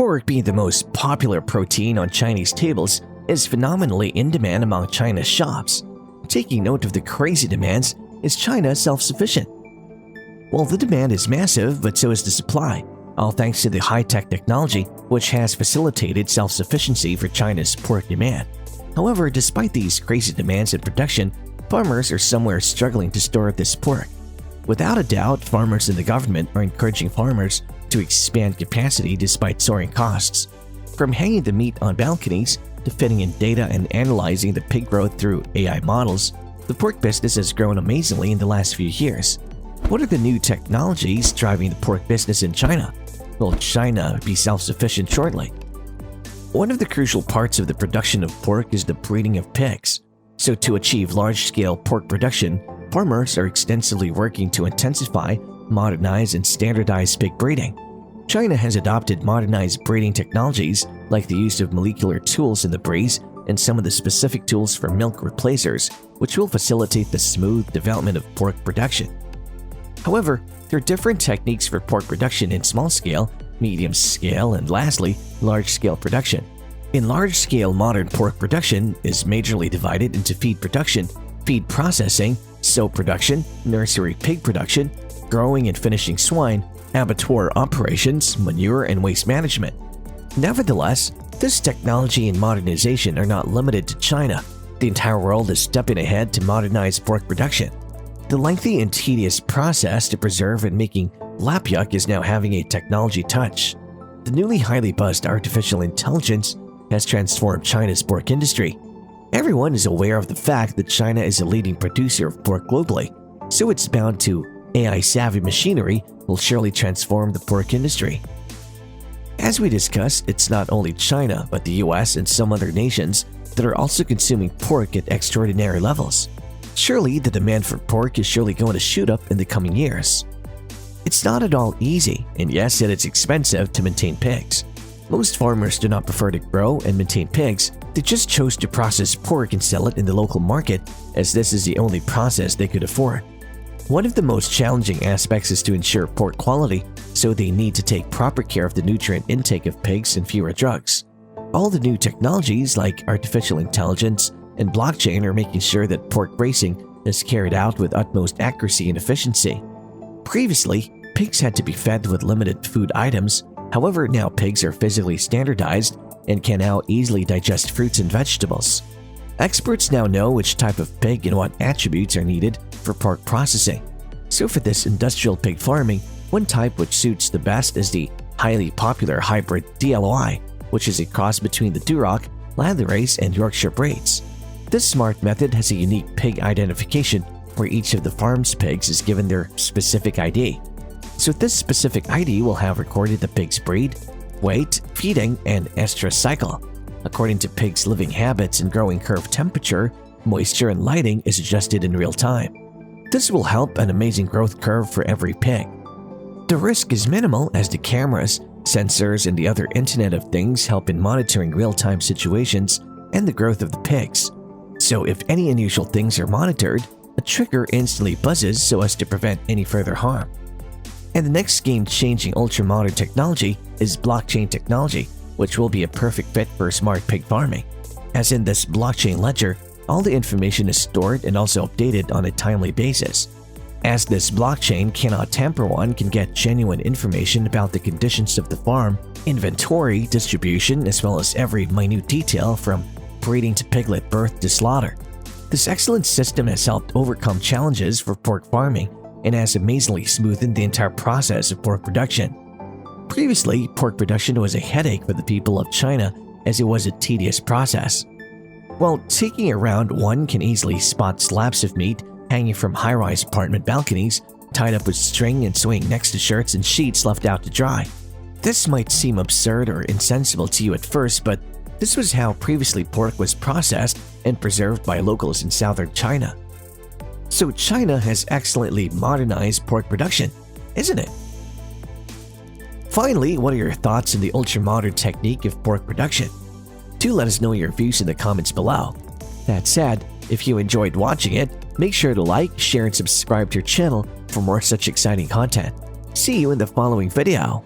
Pork, being the most popular protein on Chinese tables, is phenomenally in demand among China's shops. Taking note of the crazy demands, is China self-sufficient? Well, the demand is massive, but so is the supply, all thanks to the high-tech technology which has facilitated self-sufficiency for China's pork demand. However, despite these crazy demands in production, farmers are somewhere struggling to store this pork. Without a doubt, farmers and the government are encouraging farmers to expand capacity despite soaring costs. From hanging the meat on balconies to fitting in data and analyzing the pig growth through AI models, the pork business has grown amazingly in the last few years. What are the new technologies driving the pork business in China? Will China be self-sufficient shortly? One of the crucial parts of the production of pork is the breeding of pigs. So to achieve large-scale pork production, farmers are extensively working to intensify, modernize, and standardize pig breeding. China has adopted modernized breeding technologies like the use of molecular tools in the breeds and some of the specific tools for milk replacers, which will facilitate the smooth development of pork production. However, there are different techniques for pork production in small scale, medium scale, and lastly, large-scale production. In large-scale modern pork production is majorly divided into feed production, feed processing, soap production, nursery pig production, growing and finishing swine, abattoir operations, manure, and waste management. Nevertheless, this technology and modernization are not limited to China. The entire world is stepping ahead to modernize pork production. The lengthy and tedious process to preserve and making lapyak is now having a technology touch. The newly highly buzzed artificial intelligence has transformed China's pork industry. Everyone is aware of the fact that China is a leading producer of pork globally, so it's bound to AI-savvy machinery will surely transform the pork industry. As we discussed, it's not only China but the US and some other nations that are also consuming pork at extraordinary levels. Surely the demand for pork is surely going to shoot up in the coming years. It's not at all easy, and yes, it is expensive to maintain pigs. Most farmers do not prefer to grow and maintain pigs, they just chose to process pork and sell it in the local market as this is the only process they could afford. One of the most challenging aspects is to ensure pork quality, so they need to take proper care of the nutrient intake of pigs and fewer drugs. All the new technologies like artificial intelligence and blockchain are making sure that pork racing is carried out with utmost accuracy and efficiency. Previously, pigs had to be fed with limited food items. However, now pigs are physically standardized and can now easily digest fruits and vegetables. Experts now know which type of pig and what attributes are needed for pork processing. So for this industrial pig farming, one type which suits the best is the highly popular hybrid DLOI, which is a cross between the Duroc, Landrace, and Yorkshire breeds. This smart method has a unique pig identification where each of the farm's pigs is given their specific ID. So this specific ID will have recorded the pig's breed, weight, feeding, and estrus cycle. According to pigs' living habits and growing curve temperature, moisture and lighting is adjusted in real time. This will help an amazing growth curve for every pig. The risk is minimal as the cameras, sensors, and the other Internet of Things help in monitoring real-time situations and the growth of the pigs. So if any unusual things are monitored, a trigger instantly buzzes so as to prevent any further harm. And the next game-changing ultra-modern technology is blockchain technology, which will be a perfect fit for smart pig farming. As in this blockchain ledger, all the information is stored and also updated on a timely basis. As this blockchain cannot tamper, one can get genuine information about the conditions of the farm, inventory, distribution, as well as every minute detail from breeding to piglet birth to slaughter. This excellent system has helped overcome challenges for pork farming and has amazingly smoothened the entire process of pork production. Previously, pork production was a headache for the people of China as it was a tedious process. While taking around, one can easily spot slabs of meat hanging from high-rise apartment balconies, tied up with string and swinging next to shirts and sheets left out to dry. This might seem absurd or insensible to you at first, but this was how previously pork was processed and preserved by locals in southern China. So China has excellently modernized pork production, isn't it? Finally, what are your thoughts on the ultra-modern technique of pork production? Do let us know your views in the comments below. That said, if you enjoyed watching it, make sure to like, share, and subscribe to our channel for more such exciting content. See you in the following video.